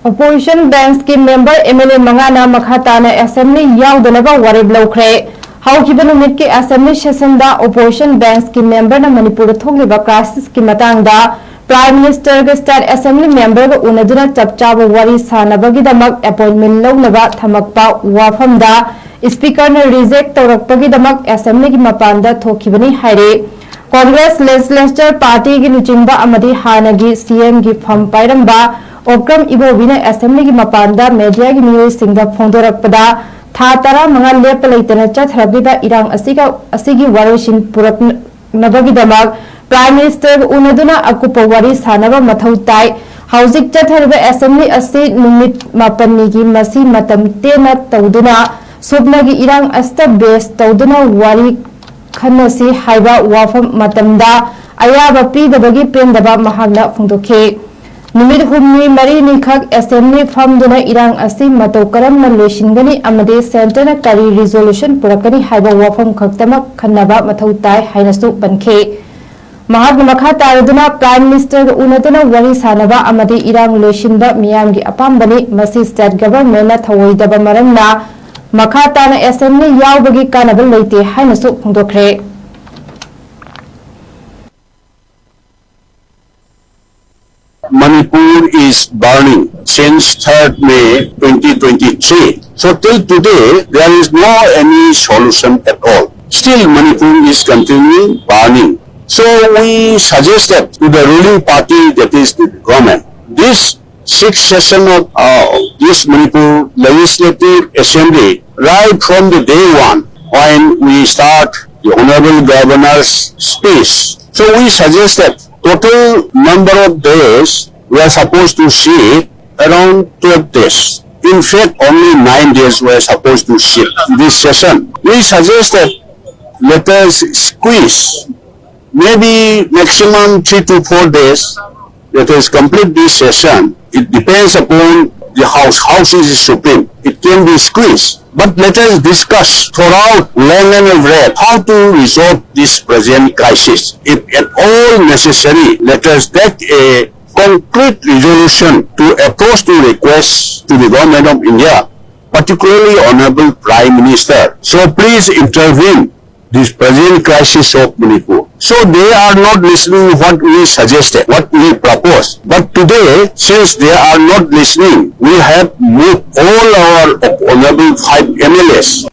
Opposition Bench ki member MLA Mangana Makhatana Assembly Yaudalaba Warib Lokre. How given numit ki Assembly session da Opposition Bench ki member na Manipur Thogliba crisis ki matangda Prime Minister ke State Assembly member ko unaduna chapchaba wari sanabagi damak appointment lawnaba thamakpa wafamda Speaker na reject tawrakpagi damak Assembly ki mapanda thokibani haire. Congress Legislature Party ki luchingba amadi hanagi CM ki pham pairamba Okram Ibovina Assembly ki mapanda media ki miyoi singda phongdorakpada tha tara manga lepa leitana chathrabiba irang asigi warishin purak nabagi damak Prime Minister unaduna akupa wari sanaba mathau tai hauzik chathariba Assembly asi numit mapanni ki masi matam tena tawduna subnagi irang asta base tawduna wari khanasi haiba wafam matamda ayaba pidabagi pendaba mahagna phongdokhe Numit humni mari nikhak Assembly famduna irang asi matau karamna loishingani amade center na kari resolution purakani haiba wafam khaktama khannaba mathau tai hainasu bankhe Mahagna makha taraduna Prime Minister unaduna wari sanaba amade irang loishinba miyamgi apambani masi state government na thawoidaba maramna makha tana Assembly yawbagi kanaba leite hainasu phongdokre Manipur is burning since 3rd May 2023. So till today, there is no any solution at all. Still, Manipur is continuing burning. So we suggested to the ruling party, that is the government, this 6th session of this Manipur Legislative Assembly, right from the day one, when we start the Honorable Governor's speech. So we suggested total number of days we are supposed to sit around 12 days. In fact, only 9 days we are supposed to sit this session. We suggest that let us squeeze maybe maximum 3 to 4 days. Let us complete this session. It depends upon the House. House is supreme. It can be squeezed. But let us discuss throughout length and breadth how to resolve this present crisis. If at all necessary, let us take a concrete resolution to approach the request to the Government of India, particularly Honorable Prime Minister. So please intervene this present crisis of Manipur. So they are not listening what we suggested, what we proposed. But today, since they are not listening, we have moved all our honorable 5 MLAs